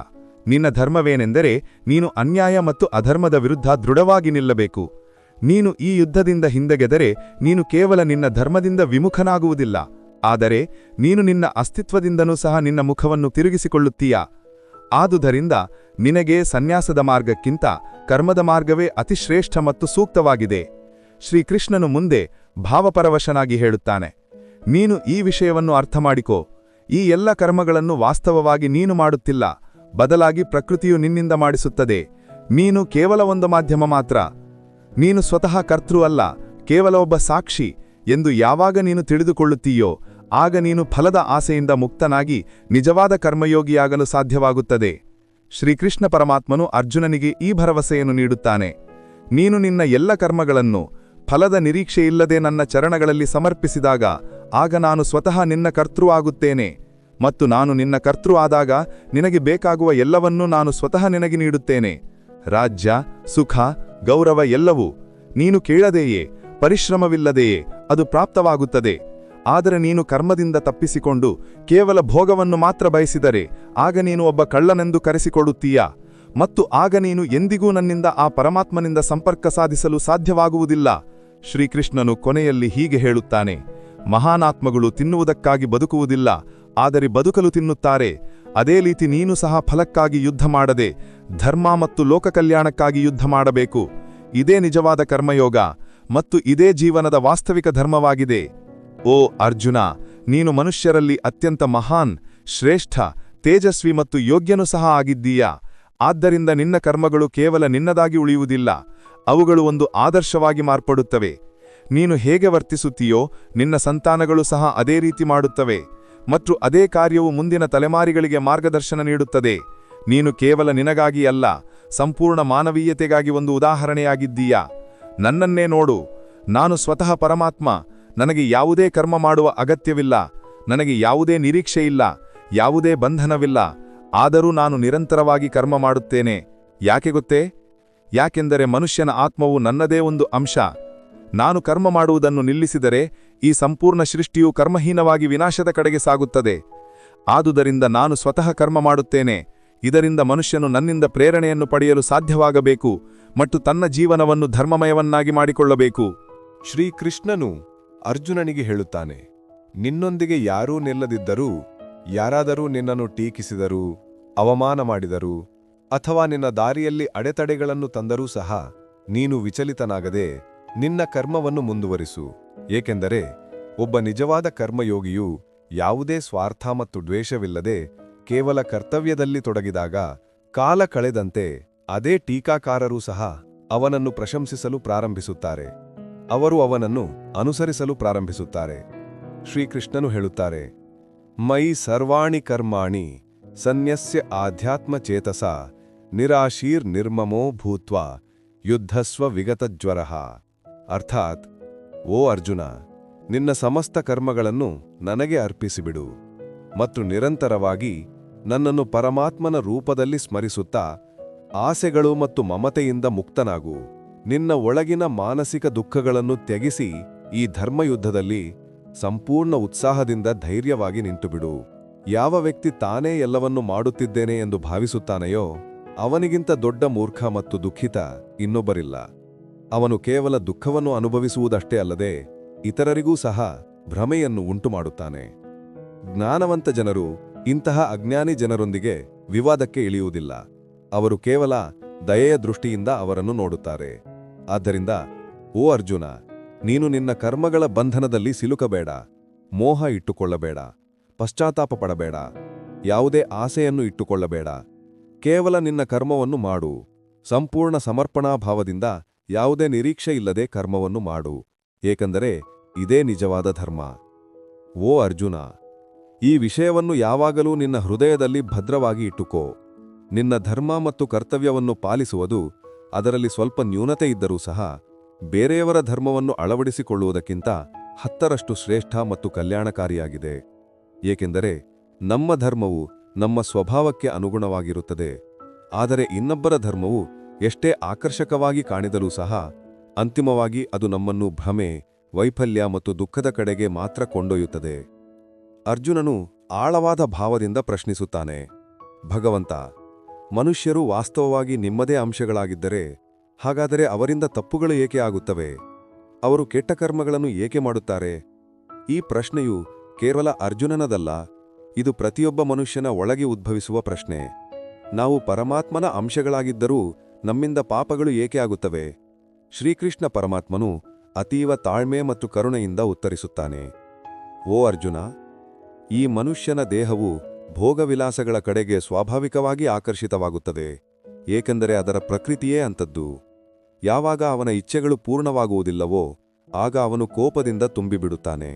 ನಿನ್ನ ಧರ್ಮವೇನೆಂದರೆ ನೀನು ಅನ್ಯಾಯ ಮತ್ತು ಅಧರ್ಮದ ವಿರುದ್ಧ ದೃಢವಾಗಿ ನಿಲ್ಲಬೇಕು. ನೀನು ಈ ಯುದ್ಧದಿಂದ ಹಿಂದೆಗೆದರೆ ನೀನು ಕೇವಲ ನಿನ್ನ ಧರ್ಮದಿಂದ ವಿಮುಖನಾಗುವುದಿಲ್ಲ, ಆದರೆ ನೀನು ನಿನ್ನ ಅಸ್ತಿತ್ವದಿಂದನೂ ಸಹ ನಿನ್ನ ಮುಖವನ್ನು ತಿರುಗಿಸಿಕೊಳ್ಳುತ್ತೀಯ. ಆದುದರಿಂದ ನಿನಗೆ ಸನ್ಯಾಸದ ಮಾರ್ಗಕ್ಕಿಂತ ಕರ್ಮದ ಮಾರ್ಗವೇ ಅತಿಶ್ರೇಷ್ಠ ಮತ್ತು ಸೂಕ್ತವಾಗಿದೆ. ಶ್ರೀಕೃಷ್ಣನು ಮುಂದೆ ಭಾವಪರವಶನಾಗಿ ಹೇಳುತ್ತಾನೆ, ನೀನು ಈ ವಿಷಯವನ್ನು ಅರ್ಥಮಾಡಿಕೋ. ಈ ಎಲ್ಲ ಕರ್ಮಗಳನ್ನು ವಾಸ್ತವವಾಗಿ ನೀನು ಮಾಡುತ್ತಿಲ್ಲ, ಬದಲಾಗಿ ಪ್ರಕೃತಿಯು ನಿನ್ನಿಂದ ಮಾಡಿಸುತ್ತದೆ. ನೀನು ಕೇವಲ ಒಂದು ಮಾಧ್ಯಮ ಮಾತ್ರ. ನೀನು ಸ್ವತಃ ಕರ್ತೃ ಅಲ್ಲ, ಕೇವಲ ಒಬ್ಬ ಸಾಕ್ಷಿ ಎಂದು ಯಾವಾಗ ನೀನು ತಿಳಿದುಕೊಳ್ಳುತ್ತೀಯೋ ಆಗ ನೀನು ಫಲದ ಆಸೆಯಿಂದ ಮುಕ್ತನಾಗಿ ನಿಜವಾದ ಕರ್ಮಯೋಗಿಯಾಗಲು ಸಾಧ್ಯವಾಗುತ್ತದೆ. ಶ್ರೀಕೃಷ್ಣ ಪರಮಾತ್ಮನು ಅರ್ಜುನನಿಗೆ ಈ ಭರವಸೆಯನ್ನು ನೀಡುತ್ತಾನೆ. ನೀನು ನಿನ್ನ ಎಲ್ಲ ಕರ್ಮಗಳನ್ನು ಫಲದ ನಿರೀಕ್ಷೆಯಿಲ್ಲದೆ ನನ್ನ ಚರಣಗಳಲ್ಲಿ ಸಮರ್ಪಿಸಿದಾಗ ಆಗ ನಾನು ಸ್ವತಃ ನಿನ್ನ ಕರ್ತೃ ಆಗುತ್ತೇನೆ ಮತ್ತು ನಾನು ನಿನ್ನ ಕರ್ತೃ ಆದಾಗ ನಿನಗೆ ಬೇಕಾಗುವ ಎಲ್ಲವನ್ನೂ ನಾನು ಸ್ವತಃ ನಿನಗೆ ನೀಡುತ್ತೇನೆ. ರಾಜ್ಯ, ಸುಖ, ಗೌರವ ಎಲ್ಲವೂ ನೀನು ಕೇಳದೆಯೇ, ಪರಿಶ್ರಮವಿಲ್ಲದೆಯೇ ಅದು ಪ್ರಾಪ್ತವಾಗುತ್ತದೆ. ಆದರೆ ನೀನು ಕರ್ಮದಿಂದ ತಪ್ಪಿಸಿಕೊಂಡು ಕೇವಲ ಭೋಗವನ್ನು ಮಾತ್ರ ಬಯಸಿದರೆ ಆಗ ನೀನು ಒಬ್ಬ ಕಳ್ಳನೆಂದು ಕರೆಸಿಕೊಳ್ಳುತ್ತೀಯ ಮತ್ತು ಆಗ ನೀನು ಎಂದಿಗೂ ನನ್ನಿಂದ ಆ ಪರಮಾತ್ಮನಿಂದ ಸಂಪರ್ಕ ಸಾಧಿಸಲು ಸಾಧ್ಯವಾಗುವುದಿಲ್ಲ. ಶ್ರೀಕೃಷ್ಣನು ಕೊನೆಯಲ್ಲಿ ಹೀಗೆ ಹೇಳುತ್ತಾನೆ, ಮಹಾನಾತ್ಮಗಳು ತಿನ್ನುವುದಕ್ಕಾಗಿ ಬದುಕುವುದಿಲ್ಲ, ಆದರೆ ಬದುಕಲು ತಿನ್ನುತ್ತಾರೆ. ಅದೇ ರೀತಿ ನೀನು ಸಹ ಫಲಕ್ಕಾಗಿ ಯುದ್ಧ ಮಾಡದೆ ಧರ್ಮ ಮತ್ತು ಲೋಕಕಲ್ಯಾಣಕ್ಕಾಗಿ ಯುದ್ಧ ಮಾಡಬೇಕು. ಇದೇ ನಿಜವಾದ ಕರ್ಮಯೋಗ ಮತ್ತು ಇದೇ ಜೀವನದ ವಾಸ್ತವಿಕ ಧರ್ಮವಾಗಿದೆ. ಓ ಅರ್ಜುನ, ನೀನು ಮನುಷ್ಯರಲ್ಲಿ ಅತ್ಯಂತ ಮಹಾನ್, ಶ್ರೇಷ್ಠ, ತೇಜಸ್ವಿ ಮತ್ತು ಯೋಗ್ಯನೂ ಸಹ ಆಗಿದ್ದೀಯಾ. ಆದ್ದರಿಂದ ನಿನ್ನ ಕರ್ಮಗಳು ಕೇವಲ ನಿನ್ನದಾಗಿ ಉಳಿಯುವುದಿಲ್ಲ, ಅವುಗಳು ಒಂದು ಆದರ್ಶವಾಗಿ ಮಾರ್ಪಡುತ್ತವೆ. ನೀನು ಹೇಗೆ ವರ್ತಿಸುತ್ತೀಯೋ ನಿನ್ನ ಸಂತಾನಗಳು ಸಹ ಅದೇ ರೀತಿ ಮಾಡುತ್ತವೆ ಮತ್ತು ಅದೇ ಕಾರ್ಯವು ಮುಂದಿನ ತಲೆಮಾರಿಗಳಿಗೆ ಮಾರ್ಗದರ್ಶನ ನೀಡುತ್ತದೆ. ನೀನು ಕೇವಲ ನಿನಗಾಗಿ ಅಲ್ಲ, ಸಂಪೂರ್ಣ ಮಾನವೀಯತೆಗಾಗಿ ಒಂದು ಉದಾಹರಣೆಯಾಗಿದ್ದೀಯಾ. ನನ್ನನ್ನೇ ನೋಡು, ನಾನು ಸ್ವತಃ ಪರಮಾತ್ಮ. ನನಗೆ ಯಾವುದೇ ಕರ್ಮ ಮಾಡುವ ಅಗತ್ಯವಿಲ್ಲ, ನನಗೆ ಯಾವುದೇ ನಿರೀಕ್ಷೆಯಿಲ್ಲ, ಯಾವುದೇ ಬಂಧನವಿಲ್ಲ. ಆದರೂ ನಾನು ನಿರಂತರವಾಗಿ ಕರ್ಮ ಮಾಡುತ್ತೇನೆ. ಯಾಕೆ ಗೊತ್ತೇ? ಯಾಕೆಂದರೆ ಮನುಷ್ಯನ ಆತ್ಮವು ನನ್ನದೇ ಒಂದು ಅಂಶ. ನಾನು ಕರ್ಮ ಮಾಡುವುದನ್ನು ನಿಲ್ಲಿಸಿದರೆ ಈ ಸಂಪೂರ್ಣ ಸೃಷ್ಟಿಯು ಕರ್ಮಹೀನವಾಗಿ ವಿನಾಶದ ಕಡೆಗೆ ಸಾಗುತ್ತದೆ. ಆದುದರಿಂದ ನಾನು ಸ್ವತಃ ಕರ್ಮ ಮಾಡುತ್ತೇನೆ. ಇದರಿಂದ ಮನುಷ್ಯನು ನನ್ನಿಂದ ಪ್ರೇರಣೆಯನ್ನು ಪಡೆಯಲು ಸಾಧ್ಯವಾಗಬೇಕು ಮತ್ತು ತನ್ನ ಜೀವನವನ್ನು ಧರ್ಮಮಯವನ್ನಾಗಿ ಮಾಡಿಕೊಳ್ಳಬೇಕು. ಶ್ರೀಕೃಷ್ಣನು ಅರ್ಜುನನಿಗೆ ಹೇಳುತ್ತಾನೆ, ನಿನ್ನೊಂದಿಗೆ ಯಾರೂ ನಿಲ್ಲದಿದ್ದರೂ, ಯಾರಾದರೂ ನಿನ್ನನ್ನು ಟೀಕಿಸಿದರೂ, ಅವಮಾನ ಮಾಡಿದರೂ ಅಥವಾ ನಿನ್ನ ದಾರಿಯಲ್ಲಿ ಅಡೆತಡೆಗಳನ್ನು ತಂದರೂ ಸಹ ನೀನು ವಿಚಲಿತನಾಗದೆ ನಿನ್ನ ಕರ್ಮವನ್ನು ಮುಂದುವರಿಸು. ಏಕೆಂದರೆ ಒಬ್ಬ ನಿಜವಾದ ಕರ್ಮಯೋಗಿಯು ಯಾವುದೇ ಸ್ವಾರ್ಥ ಮತ್ತು ದ್ವೇಷವಿಲ್ಲದೆ ಕೇವಲ ಕರ್ತವ್ಯದಲ್ಲಿ ತೊಡಗಿದಾಗ ಕಾಲ ಕಳೆದಂತೆ ಅದೇ ಟೀಕಾಕಾರರೂ ಸಹ ಅವನನ್ನು ಪ್ರಶಂಸಿಸಲು ಪ್ರಾರಂಭಿಸುತ್ತಾರೆ. ಅವರು ಅವನನ್ನು ಅನುಸರಿಸಲು ಪ್ರಾರಂಭಿಸುತ್ತಾರೆ. ಶ್ರೀಕೃಷ್ಣನು ಹೇಳುತ್ತಾರೆ, ಮಯಿ ಸರ್ವಾಣಿ ಕರ್ಮಾಣಿ ಸನ್ಯಸ್ಯ ಆಧ್ಯಾತ್ಮಚೇತಸ ನಿರಾಶೀರ್ ನಿರ್ಮಮೋ ಭೂತ್ವಾ ಯುದ್ಧಸ್ವ ವಿಗತಜ್ವರಃ. ಅರ್ಥಾತ್, ಓ ಅರ್ಜುನ, ನಿನ್ನ ಸಮಸ್ತ ಕರ್ಮಗಳನ್ನು ನನಗೆ ಅರ್ಪಿಸಿಬಿಡು ಮತ್ತು ನಿರಂತರವಾಗಿ ನನ್ನನ್ನು ಪರಮಾತ್ಮನ ರೂಪದಲ್ಲಿ ಸ್ಮರಿಸುತ್ತಾ ಆಸೆಗಳು ಮತ್ತು ಮಮತೆಯಿಂದ ಮುಕ್ತನಾಗು. ನಿನ್ನ ಒಳಗಿನ ಮಾನಸಿಕ ದುಃಖಗಳನ್ನು ತ್ಯಜಿಸಿ ಈ ಧರ್ಮಯುದ್ಧದಲ್ಲಿ ಸಂಪೂರ್ಣ ಉತ್ಸಾಹದಿಂದ ಧೈರ್ಯವಾಗಿ ನಿಂತುಬಿಡು. ಯಾವ ವ್ಯಕ್ತಿ ತಾನೇ ಎಲ್ಲವನ್ನೂ ಮಾಡುತ್ತಿದ್ದೇನೆ ಎಂದು ಭಾವಿಸುತ್ತಾನೆಯೋ ಅವನಿಗಿಂತ ದೊಡ್ಡ ಮೂರ್ಖ ಮತ್ತು ದುಃಖಿತ ಇನ್ನೊಬ್ಬರಿಲ್ಲ. ಅವನು ಕೇವಲ ದುಃಖವನ್ನು ಅನುಭವಿಸುವುದಷ್ಟೇ ಅಲ್ಲದೆ ಇತರರಿಗೂ ಸಹ ಭ್ರಮೆಯನ್ನು ಉಂಟುಮಾಡುತ್ತಾನೆ. ಜ್ಞಾನವಂತ ಜನರು ಇಂತಹ ಅಜ್ಞಾನಿ ಜನರೊಂದಿಗೆ ವಿವಾದಕ್ಕೆ ಇಳಿಯುವುದಿಲ್ಲ. ಅವರು ಕೇವಲ ದಯೆಯ ದೃಷ್ಟಿಯಿಂದ ಅವರನ್ನು ನೋಡುತ್ತಾರೆ. ಆದ್ದರಿಂದ ಓ ಅರ್ಜುನ, ನೀನು ನಿನ್ನ ಕರ್ಮಗಳ ಬಂಧನದಲ್ಲಿ ಸಿಲುಕಬೇಡ, ಮೋಹ ಇಟ್ಟುಕೊಳ್ಳಬೇಡ, ಪಶ್ಚಾತ್ತಾಪ ಪಡಬೇಡ, ಯಾವುದೇ ಆಸೆಯನ್ನು ಇಟ್ಟುಕೊಳ್ಳಬೇಡ. ಕೇವಲ ನಿನ್ನ ಕರ್ಮವನ್ನು ಮಾಡು. ಸಂಪೂರ್ಣ ಸಮರ್ಪಣಾಭಾವದಿಂದ ಯಾವುದೇ ನಿರೀಕ್ಷೆ ಇಲ್ಲದೆ ಕರ್ಮವನ್ನು ಮಾಡು, ಏಕೆಂದರೆ ಇದೇ ನಿಜವಾದ ಧರ್ಮ. ಓ ಅರ್ಜುನ, ಈ ವಿಷಯವನ್ನು ಯಾವಾಗಲೂ ನಿನ್ನ ಹೃದಯದಲ್ಲಿ ಭದ್ರವಾಗಿ ಇಟ್ಟುಕೋ. ನಿನ್ನ ಧರ್ಮ ಮತ್ತು ಕರ್ತವ್ಯವನ್ನು ಪಾಲಿಸುವುದು ಅದರಲ್ಲಿ ಸ್ವಲ್ಪ ನ್ಯೂನತೆ ಇದ್ದರೂ ಸಹ ಬೇರೆಯವರ ಧರ್ಮವನ್ನು ಅಳವಡಿಸಿಕೊಳ್ಳುವುದಕ್ಕಿಂತ 10ರಷ್ಟು ಶ್ರೇಷ್ಠ ಮತ್ತು ಕಲ್ಯಾಣಕಾರಿಯಾಗಿದೆ. ಏಕೆಂದರೆ ನಮ್ಮ ಧರ್ಮವು ನಮ್ಮ ಸ್ವಭಾವಕ್ಕೆ ಅನುಗುಣವಾಗಿರುತ್ತದೆ. ಆದರೆ ಇನ್ನೊಬ್ಬರ ಧರ್ಮವು ಎಷ್ಟೇ ಆಕರ್ಷಕವಾಗಿ ಕಾಣಿದರೂ ಸಹ ಅಂತಿಮವಾಗಿ ಅದು ನಮ್ಮನ್ನು ಭ್ರಮೆ, ವೈಫಲ್ಯ ಮತ್ತು ದುಃಖದ ಕಡೆಗೆ ಮಾತ್ರ ಕೊಂಡೊಯ್ಯುತ್ತದೆ. ಅರ್ಜುನನು ಆಳವಾದ ಭಾವದಿಂದ ಪ್ರಶ್ನಿಸುತ್ತಾನೆ, ಭಗವಂತ, ಮನುಷ್ಯರು ವಾಸ್ತವವಾಗಿ ನಿಮ್ಮದೇ ಅಂಶಗಳಾಗಿದ್ದರೆ ಹಾಗಾದರೆ ಅವರಿಂದ ತಪ್ಪುಗಳು ಏಕೆ ಆಗುತ್ತವೆ? ಅವರು ಕೆಟ್ಟ ಕರ್ಮಗಳನ್ನು ಏಕೆ ಮಾಡುತ್ತಾರೆ? ಈ ಪ್ರಶ್ನೆಯು ಕೇವಲ ಅರ್ಜುನನದಲ್ಲ, ಇದು ಪ್ರತಿಯೊಬ್ಬ ಮನುಷ್ಯನ ಒಳಗೆ ಉದ್ಭವಿಸುವ ಪ್ರಶ್ನೆ. ನಾವು ಪರಮಾತ್ಮನ ಅಂಶಗಳಾಗಿದ್ದರೂ ನಮ್ಮಿಂದ ಪಾಪಗಳು ಏಕೆ ಆಗುತ್ತವೆ? ಶ್ರೀಕೃಷ್ಣ ಪರಮಾತ್ಮನು ಅತೀವ ತಾಳ್ಮೆ ಮತ್ತು ಕರುಣೆಯಿಂದ ಉತ್ತರಿಸುತ್ತಾನೆ, ಓ ಅರ್ಜುನ, ಈ ಮನುಷ್ಯನ ದೇಹವು ಭೋಗವಿಲಾಸಗಳ ಕಡೆಗೆ ಸ್ವಾಭಾವಿಕವಾಗಿ ಆಕರ್ಷಿತವಾಗುತ್ತದೆ, ಏಕೆಂದರೆ ಅದರ ಪ್ರಕೃತಿಯೇ ಅಂಥದ್ದು. ಯಾವಾಗ ಅವನ ಇಚ್ಛೆಗಳು ಪೂರ್ಣವಾಗುವುದಿಲ್ಲವೋ ಆಗ ಅವನು ಕೋಪದಿಂದ ತುಂಬಿಬಿಡುತ್ತಾನೆ.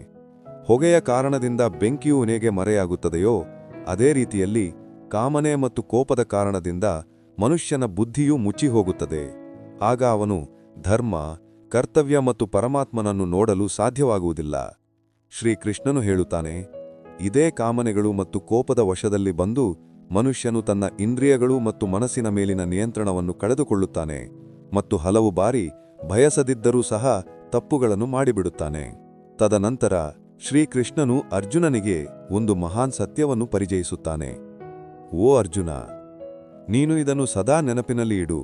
ಹೊಗೆಯ ಕಾರಣದಿಂದ ಬೆಂಕಿಯು ಹೇಗೆ ಮರೆಯಾಗುತ್ತದೆಯೋ ಅದೇ ರೀತಿಯಲ್ಲಿ ಕಾಮನೆ ಮತ್ತು ಕೋಪದ ಕಾರಣದಿಂದ ಮನುಷ್ಯನ ಬುದ್ಧಿಯೂ ಮುಚ್ಚಿಹೋಗುತ್ತದೆ. ಆಗ ಅವನು ಧರ್ಮ, ಕರ್ತವ್ಯ ಮತ್ತು ಪರಮಾತ್ಮನನ್ನು ನೋಡಲು ಸಾಧ್ಯವಾಗುವುದಿಲ್ಲ. ಶ್ರೀಕೃಷ್ಣನು ಹೇಳುತ್ತಾನೆ, ಇದೇ ಕಾಮನೆಗಳು ಮತ್ತು ಕೋಪದ ವಶದಲ್ಲಿ ಬಂದು ಮನುಷ್ಯನು ತನ್ನ ಇಂದ್ರಿಯಗಳು ಮತ್ತು ಮನಸ್ಸಿನ ಮೇಲಿನ ನಿಯಂತ್ರಣವನ್ನು ಕಳೆದುಕೊಳ್ಳುತ್ತಾನೆ ಮತ್ತು ಹಲವು ಬಾರಿ ಬಯಸದಿದ್ದರೂ ಸಹ ತಪ್ಪುಗಳನ್ನು ಮಾಡಿಬಿಡುತ್ತಾನೆ. ತದನಂತರ ಶ್ರೀಕೃಷ್ಣನು ಅರ್ಜುನನಿಗೆ ಒಂದು ಮಹಾನ್ ಸತ್ಯವನ್ನು ಪರಿಚಯಿಸುತ್ತಾನೆ. ಓ ಅರ್ಜುನ, ನೀನು ಇದನ್ನು ಸದಾ ನೆನಪಿನಲ್ಲಿ ಇಡು.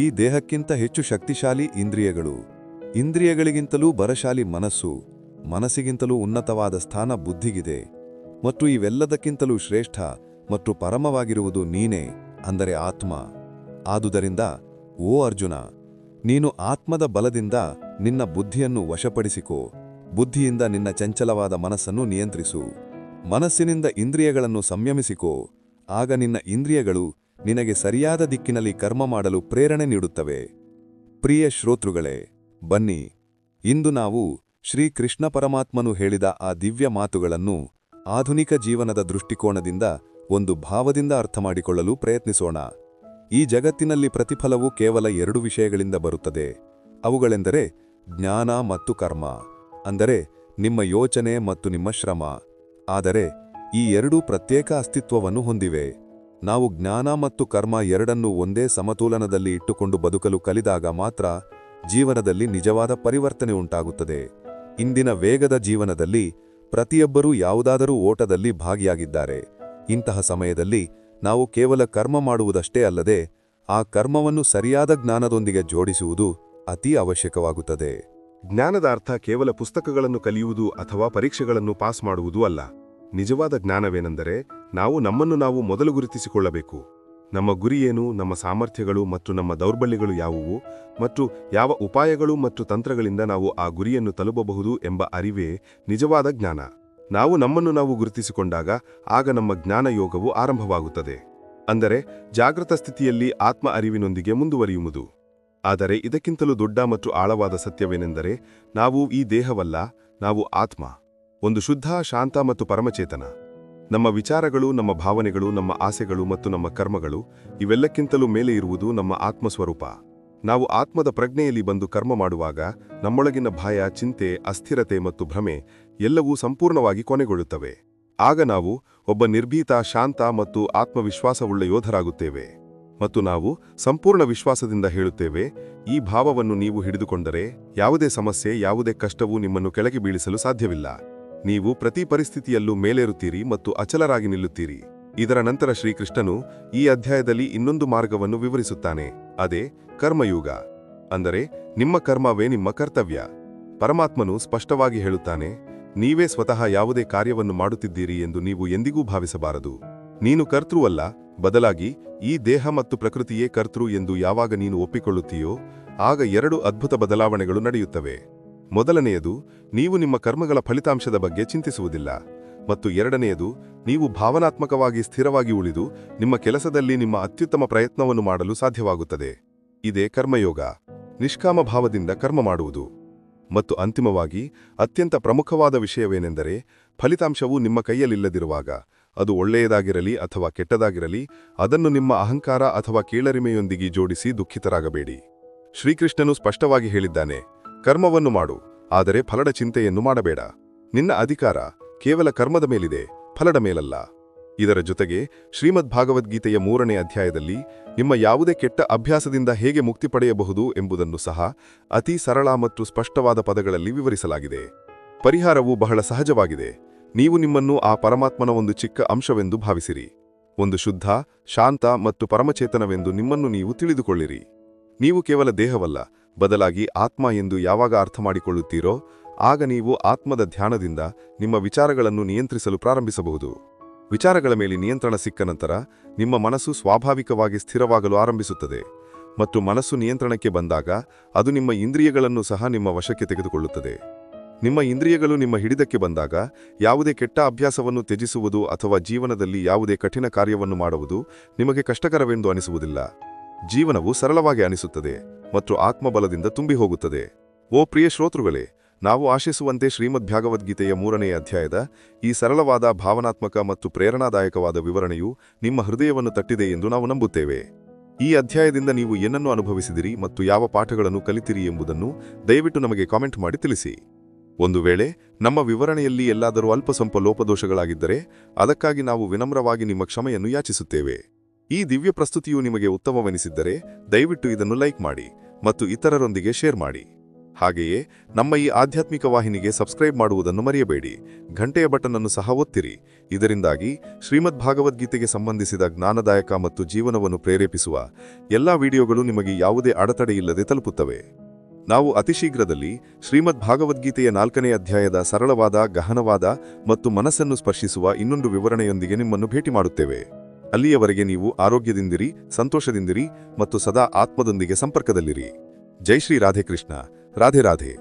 ಈ ದೇಹಕ್ಕಿಂತ ಹೆಚ್ಚು ಶಕ್ತಿಶಾಲಿ ಇಂದ್ರಿಯಗಳು, ಇಂದ್ರಿಯಗಳಿಗಿಂತಲೂ ಬಲಶಾಲಿ ಮನಸ್ಸು, ಮನಸ್ಸಿಗಿಂತಲೂ ಉನ್ನತವಾದ ಸ್ಥಾನ ಬುದ್ಧಿಗಿದೆ, ಮತ್ತು ಇವೆಲ್ಲದಕ್ಕಿಂತಲೂ ಶ್ರೇಷ್ಠ ಮತ್ತು ಪರಮವಾಗಿರುವುದು ನೀನೇ, ಅಂದರೆ ಆತ್ಮ. ಆದುದರಿಂದ ಓ ಅರ್ಜುನ, ನೀನು ಆತ್ಮದ ಬಲದಿಂದ ನಿನ್ನ ಬುದ್ಧಿಯನ್ನು ವಶಪಡಿಸಿಕೋ. ಬುದ್ಧಿಯಿಂದ ನಿನ್ನ ಚಂಚಲವಾದ ಮನಸ್ಸನ್ನು ನಿಯಂತ್ರಿಸು. ಮನಸ್ಸಿನಿಂದ ಇಂದ್ರಿಯಗಳನ್ನು ಸಂಯಮಿಸಿಕೋ. ಆಗ ನಿನ್ನ ಇಂದ್ರಿಯಗಳು ನಿನಗೆ ಸರಿಯಾದ ದಿಕ್ಕಿನಲ್ಲಿ ಕರ್ಮ ಮಾಡಲು ಪ್ರೇರಣೆ ನೀಡುತ್ತವೆ. ಪ್ರಿಯ ಶ್ರೋತೃಗಳೇ, ಬನ್ನಿ, ಇಂದು ನಾವು ಶ್ರೀಕೃಷ್ಣ ಪರಮಾತ್ಮನು ಹೇಳಿದ ಆ ದಿವ್ಯ ಮಾತುಗಳನ್ನು ಆಧುನಿಕ ಜೀವನದ ದೃಷ್ಟಿಕೋನದಿಂದ ಒಂದು ಭಾವದಿಂದ ಅರ್ಥಮಾಡಿಕೊಳ್ಳಲು ಪ್ರಯತ್ನಿಸೋಣ. ಈ ಜಗತ್ತಿನಲ್ಲಿ ಪ್ರತಿಫಲವು ಕೇವಲ 2 ವಿಷಯಗಳಿಂದ ಬರುತ್ತದೆ. ಅವುಗಳೆಂದರೆ ಜ್ಞಾನ ಮತ್ತು ಕರ್ಮ, ಅಂದರೆ ನಿಮ್ಮ ಯೋಚನೆ ಮತ್ತು ನಿಮ್ಮ ಶ್ರಮ. ಆದರೆ ಈ 2 ಪ್ರತ್ಯೇಕ ಅಸ್ತಿತ್ವವನ್ನು ಹೊಂದಿವೆ. ನಾವು ಜ್ಞಾನ ಮತ್ತು ಕರ್ಮ ಎರಡನ್ನೂ ಒಂದೇ ಸಮತೋಲನದಲ್ಲಿ ಇಟ್ಟುಕೊಂಡು ಬದುಕಲು ಕಲಿದಾಗ ಮಾತ್ರ ಜೀವನದಲ್ಲಿ ನಿಜವಾದ ಪರಿವರ್ತನೆ ಉಂಟಾಗುತ್ತದೆ. ಇಂದಿನ ವೇಗದ ಜೀವನದಲ್ಲಿ ಪ್ರತಿಯೊಬ್ಬರೂ ಯಾವುದಾದರೂ ಓಟದಲ್ಲಿ ಭಾಗಿಯಾಗಿದ್ದಾರೆ. ಇಂತಹ ಸಮಯದಲ್ಲಿ ನಾವು ಕೇವಲ ಕರ್ಮ ಮಾಡುವುದಷ್ಟೇ ಅಲ್ಲದೆ ಆ ಕರ್ಮವನ್ನು ಸರಿಯಾದ ಜ್ಞಾನದೊಂದಿಗೆ ಜೋಡಿಸುವುದು ಅತಿ ಅವಶ್ಯಕವಾಗುತ್ತದೆ. ಜ್ಞಾನದ ಅರ್ಥ ಕೇವಲ ಪುಸ್ತಕಗಳನ್ನು ಕಲಿಯುವುದು ಅಥವಾ ಪರೀಕ್ಷೆಗಳನ್ನು ಪಾಸ್ ಮಾಡುವುದೂ ಅಲ್ಲ. ನಿಜವಾದ ಜ್ಞಾನವೇನೆಂದರೆ ನಾವು ನಮ್ಮನ್ನು ನಾವು ಮೊದಲು ಗುರುತಿಸಿಕೊಳ್ಳಬೇಕು. ನಮ್ಮ ಗುರಿಯೇನು, ನಮ್ಮ ಸಾಮರ್ಥ್ಯಗಳು ಮತ್ತು ನಮ್ಮ ದೌರ್ಬಲ್ಯಗಳು ಯಾವುವು, ಮತ್ತು ಯಾವ ಉಪಾಯಗಳು ಮತ್ತು ತಂತ್ರಗಳಿಂದ ನಾವು ಆ ಗುರಿಯನ್ನು ತಲುಪಬಹುದು ಎಂಬ ಅರಿವೇ ನಿಜವಾದ ಜ್ಞಾನ. ನಾವು ನಮ್ಮನ್ನು ನಾವು ಗುರುತಿಸಿಕೊಂಡಾಗ ಆಗ ನಮ್ಮ ಜ್ಞಾನ ಯೋಗವು ಆರಂಭವಾಗುತ್ತದೆ. ಅಂದರೆ ಜಾಗೃತ ಸ್ಥಿತಿಯಲ್ಲಿ ಆತ್ಮ ಅರಿವಿನೊಂದಿಗೆ ಮುಂದುವರಿಯುವುದು. ಆದರೆ ಇದಕ್ಕಿಂತಲೂ ದೊಡ್ಡ ಮತ್ತು ಆಳವಾದ ಸತ್ಯವೇನೆಂದರೆ ನಾವು ಈ ದೇಹವಲ್ಲ, ನಾವು ಆತ್ಮ, ಒಂದು ಶುದ್ಧ, ಶಾಂತ ಮತ್ತು ಪರಮಚೇತನ. ನಮ್ಮ ವಿಚಾರಗಳು, ನಮ್ಮ ಭಾವನೆಗಳು, ನಮ್ಮ ಆಸೆಗಳು ಮತ್ತು ನಮ್ಮ ಕರ್ಮಗಳು ಇವೆಲ್ಲಕ್ಕಿಂತಲೂ ಮೇಲೆ ಇರುವುದು ನಮ್ಮ ಆತ್ಮಸ್ವರೂಪ. ನಾವು ಆತ್ಮದ ಪ್ರಜ್ಞೆಯಲ್ಲಿ ಬಂದು ಕರ್ಮ ಮಾಡುವಾಗ ನಮ್ಮೊಳಗಿನ ಭಯ, ಚಿಂತೆ, ಅಸ್ಥಿರತೆ ಮತ್ತು ಭ್ರಮೆ ಎಲ್ಲವೂ ಸಂಪೂರ್ಣವಾಗಿ ಕೊನೆಗೊಳ್ಳುತ್ತವೆ. ಆಗ ನಾವು ಒಬ್ಬ ನಿರ್ಭೀತ, ಶಾಂತ ಮತ್ತು ಆತ್ಮವಿಶ್ವಾಸವುಳ್ಳ ಯೋಧರಾಗುತ್ತೇವೆ. ಮತ್ತು ನಾವು ಸಂಪೂರ್ಣ ವಿಶ್ವಾಸದಿಂದ ಹೇಳುತ್ತೇವೆ, ಈ ಭಾವವನ್ನು ನೀವು ಹಿಡಿದುಕೊಂಡರೆ ಯಾವುದೇ ಸಮಸ್ಯೆ, ಯಾವುದೇ ಕಷ್ಟವೂ ನಿಮ್ಮನ್ನು ಕೆಳಗೆ ಬೀಳಿಸಲು ಸಾಧ್ಯವಿಲ್ಲ. ನೀವು ಪ್ರತಿ ಪರಿಸ್ಥಿತಿಯಲ್ಲೂ ಮೇಲೇರುತ್ತೀರಿ ಮತ್ತು ಅಚಲರಾಗಿ ನಿಲ್ಲುತ್ತೀರಿ. ಇದರ ನಂತರ ಶ್ರೀಕೃಷ್ಣನು ಈ ಅಧ್ಯಾಯದಲ್ಲಿ ಇನ್ನೊಂದು ಮಾರ್ಗವನ್ನು ವಿವರಿಸುತ್ತಾನೆ. ಅದೇ ಕರ್ಮಯುಗ, ಅಂದರೆ ನಿಮ್ಮ ಕರ್ಮವೇ ನಿಮ್ಮ ಕರ್ತವ್ಯ. ಪರಮಾತ್ಮನು ಸ್ಪಷ್ಟವಾಗಿ ಹೇಳುತ್ತಾನೆ, ನೀವೇ ಸ್ವತಃ ಯಾವುದೇ ಕಾರ್ಯವನ್ನು ಮಾಡುತ್ತಿದ್ದೀರಿ ಎಂದು ನೀವು ಎಂದಿಗೂ ಭಾವಿಸಬಾರದು. ನೀನು ಕರ್ತೃ ಅಲ್ಲ, ಬದಲಾಗಿ ಈ ದೇಹ ಮತ್ತು ಪ್ರಕೃತಿಯೇ ಕರ್ತೃ ಎಂದು ಯಾವಾಗ ನೀನು ಒಪ್ಪಿಕೊಳ್ಳುತ್ತೀಯೋ ಆಗ 2 ಅದ್ಭುತ ಬದಲಾವಣೆಗಳು ನಡೆಯುತ್ತವೆ. ಮೊದಲನೆಯದು, ನೀವು ನಿಮ್ಮ ಕರ್ಮಗಳ ಫಲಿತಾಂಶದ ಬಗ್ಗೆ ಚಿಂತಿಸುವುದಿಲ್ಲ. ಮತ್ತು ಎರಡನೆಯದು, ನೀವು ಭಾವನಾತ್ಮಕವಾಗಿ ಸ್ಥಿರವಾಗಿ ಉಳಿದು ನಿಮ್ಮ ಕೆಲಸದಲ್ಲಿ ನಿಮ್ಮ ಅತ್ಯುತ್ತಮ ಪ್ರಯತ್ನವನ್ನು ಮಾಡಲು ಸಾಧ್ಯವಾಗುತ್ತದೆ. ಇದೇ ಕರ್ಮಯೋಗ, ನಿಷ್ಕಾಮ ಭಾವದಿಂದ ಕರ್ಮ ಮಾಡುವುದು. ಮತ್ತು ಅಂತಿಮವಾಗಿ ಅತ್ಯಂತ ಪ್ರಮುಖವಾದ ವಿಷಯವೇನೆಂದರೆ, ಫಲಿತಾಂಶವು ನಿಮ್ಮ ಕೈಯಲ್ಲಿಲ್ಲದಿರುವಾಗ, ಅದು ಒಳ್ಳೆಯದಾಗಿರಲಿ ಅಥವಾ ಕೆಟ್ಟದಾಗಿರಲಿ, ಅದನ್ನು ನಿಮ್ಮ ಅಹಂಕಾರ ಅಥವಾ ಕೀಳರಿಮೆಯೊಂದಿಗೆ ಜೋಡಿಸಿ ದುಃಖಿತರಾಗಬೇಡಿ. ಶ್ರೀಕೃಷ್ಣನು ಸ್ಪಷ್ಟವಾಗಿ ಹೇಳಿದ್ದಾನೆ, ಕರ್ಮವನ್ನು ಮಾಡು, ಆದರೆ ಫಲದ ಚಿಂತೆಯನ್ನು ಮಾಡಬೇಡ. ನಿನ್ನ ಅಧಿಕಾರ ಕೇವಲ ಕರ್ಮದ ಮೇಲಿದೆ, ಫಲದ ಮೇಲಲ್ಲ. ಇದರ ಜೊತೆಗೆ ಶ್ರೀಮದ್ ಭಾಗವದ್ಗೀತೆಯ 3ನೇ ಅಧ್ಯಾಯದಲ್ಲಿ ನಿಮ್ಮ ಯಾವುದೇ ಕೆಟ್ಟ ಅಭ್ಯಾಸದಿಂದ ಹೇಗೆ ಮುಕ್ತಿ ಪಡೆಯಬಹುದು ಎಂಬುದನ್ನು ಸಹ ಅತಿ ಸರಳ ಮತ್ತು ಸ್ಪಷ್ಟವಾದ ಪದಗಳಲ್ಲಿ ವಿವರಿಸಲಾಗಿದೆ. ಪರಿಹಾರವು ಬಹಳ ಸಹಜವಾಗಿದೆ. ನೀವು ನಿಮ್ಮನ್ನು ಆ ಪರಮಾತ್ಮನ ಒಂದು ಚಿಕ್ಕ ಅಂಶವೆಂದು ಭಾವಿಸಿರಿ. ಒಂದು ಶುದ್ಧ, ಶಾಂತ ಮತ್ತು ಪರಮಚೇತನವೆಂದು ನಿಮ್ಮನ್ನು ನೀವು ತಿಳಿದುಕೊಳ್ಳಿರಿ. ನೀವು ಕೇವಲ ದೇಹವಲ್ಲ, ಬದಲಾಗಿ ಆತ್ಮ ಎಂದು ಯಾವಾಗ ಅರ್ಥ ಮಾಡಿಕೊಳ್ಳುತ್ತೀರೋ ಆಗ ನೀವು ಆತ್ಮದ ಧ್ಯಾನದಿಂದ ನಿಮ್ಮ ವಿಚಾರಗಳನ್ನು ನಿಯಂತ್ರಿಸಲು ಪ್ರಾರಂಭಿಸಬಹುದು. ವಿಚಾರಗಳ ಮೇಲೆ ನಿಯಂತ್ರಣ ಸಿಕ್ಕ ನಂತರ ನಿಮ್ಮ ಮನಸ್ಸು ಸ್ವಾಭಾವಿಕವಾಗಿ ಸ್ಥಿರವಾಗಲು ಆರಂಭಿಸುತ್ತದೆ. ಮತ್ತು ಮನಸ್ಸು ನಿಯಂತ್ರಣಕ್ಕೆ ಬಂದಾಗ ಅದು ನಿಮ್ಮ ಇಂದ್ರಿಯಗಳನ್ನು ಸಹ ನಿಮ್ಮ ವಶಕ್ಕೆ ತೆಗೆದುಕೊಳ್ಳುತ್ತದೆ. ನಿಮ್ಮ ಇಂದ್ರಿಯಗಳು ನಿಮ್ಮ ಹಿಡಿತಕ್ಕೆ ಬಂದಾಗ ಯಾವುದೇ ಕೆಟ್ಟ ಅಭ್ಯಾಸವನ್ನು ತ್ಯಜಿಸುವುದು ಅಥವಾ ಜೀವನದಲ್ಲಿ ಯಾವುದೇ ಕಠಿಣ ಕಾರ್ಯವನ್ನು ಮಾಡುವುದು ನಿಮಗೆ ಕಷ್ಟಕರವೆಂದು ಅನಿಸುವುದಿಲ್ಲ. ಜೀವನವು ಸರಳವಾಗಿ ಅನಿಸುತ್ತದೆ ಮತ್ತು ಆತ್ಮಬಲದಿಂದ ತುಂಬಿ ಹೋಗುತ್ತದೆ. ಓ ಪ್ರಿಯ ಶ್ರೋತೃಗಳೇ, ನಾವು ಆಶಿಸುವಂತೆ ಶ್ರೀಮದ್ ಭಾಗವದ್ಗೀತೆಯ 3ನೇ ಅಧ್ಯಾಯದ ಈ ಸರಳವಾದ ಭಾವನಾತ್ಮಕ ಮತ್ತು ಪ್ರೇರಣಾದಾಯಕವಾದ ವಿವರಣೆಯು ನಿಮ್ಮ ಹೃದಯವನ್ನು ತಟ್ಟಿದೆ ಎಂದು ನಾವು ನಂಬುತ್ತೇವೆ. ಈ ಅಧ್ಯಾಯದಿಂದ ನೀವು ಏನನ್ನು ಅನುಭವಿಸಿದಿರಿ ಮತ್ತು ಯಾವ ಪಾಠಗಳನ್ನು ಕಲಿತಿರಿ ಎಂಬುದನ್ನು ದಯವಿಟ್ಟು ನಮಗೆ ಕಾಮೆಂಟ್ ಮಾಡಿ ತಿಳಿಸಿ. ಒಂದು ವೇಳೆ ನಮ್ಮ ವಿವರಣೆಯಲ್ಲಿ ಎಲ್ಲಾದರೂ ಅಲ್ಪಸ್ವಲ್ಪ ಲೋಪದೋಷಗಳಾಗಿದ್ದರೆ ಅದಕ್ಕಾಗಿ ನಾವು ವಿನಮ್ರವಾಗಿ ನಿಮ್ಮ ಕ್ಷಮೆಯನ್ನು ಯಾಚಿಸುತ್ತೇವೆ. ಈ ದಿವ್ಯ ಪ್ರಸ್ತುತಿಯು ನಿಮಗೆ ಉತ್ತಮವೆನಿಸಿದ್ದರೆ ದಯವಿಟ್ಟು ಇದನ್ನು ಲೈಕ್ ಮಾಡಿ ಮತ್ತು ಇತರರೊಂದಿಗೆ ಶೇರ್ ಮಾಡಿ. ಹಾಗೆಯೇ ನಮ್ಮ ಈ ಆಧ್ಯಾತ್ಮಿಕ ವಾಹಿನಿಗೆ ಸಬ್ಸ್ಕ್ರೈಬ್ ಮಾಡುವುದನ್ನು ಮರೆಯಬೇಡಿ. ಘಂಟೆಯ ಬಟನ್ ಅನ್ನು ಸಹ ಒತ್ತಿರಿ. ಇದರಿಂದಾಗಿ ಶ್ರೀಮದ್ ಭಾಗವದ್ಗೀತೆಗೆ ಸಂಬಂಧಿಸಿದ ಜ್ಞಾನದಾಯಕ ಮತ್ತು ಜೀವನವನ್ನು ಪ್ರೇರೇಪಿಸುವ ಎಲ್ಲಾ ವಿಡಿಯೋಗಳು ನಿಮಗೆ ಯಾವುದೇ ಅಡೆತಡೆಯಿಲ್ಲದೆ ತಲುಪುತ್ತವೆ. ನಾವು ಅತಿಶೀಘ್ರದಲ್ಲಿ ಶ್ರೀಮದ್ ಭಾಗವದ್ಗೀತೆಯ 4ನೇ ಅಧ್ಯಾಯದ ಸರಳವಾದ, ಗಹನವಾದ ಮತ್ತು ಮನಸ್ಸನ್ನು ಸ್ಪರ್ಶಿಸುವ ಇನ್ನೊಂದು ವಿವರಣೆಯೊಂದಿಗೆ ನಿಮ್ಮನ್ನು ಭೇಟಿ ಮಾಡುತ್ತೇವೆ. ಅಲ್ಲಿಯವರೆಗೆ ನೀವು ಆರೋಗ್ಯದಿಂದಿರಿ, ಸಂತೋಷದಿಂದಿರಿ ಮತ್ತು ಸದಾ ಆತ್ಮದೊಂದಿಗೆ ಸಂಪರ್ಕದಲ್ಲಿರಿ. ಜೈ ಶ್ರೀ ರಾಧೆ ಕೃಷ್ಣ. ರಾಧೆ ರಾಧೆ.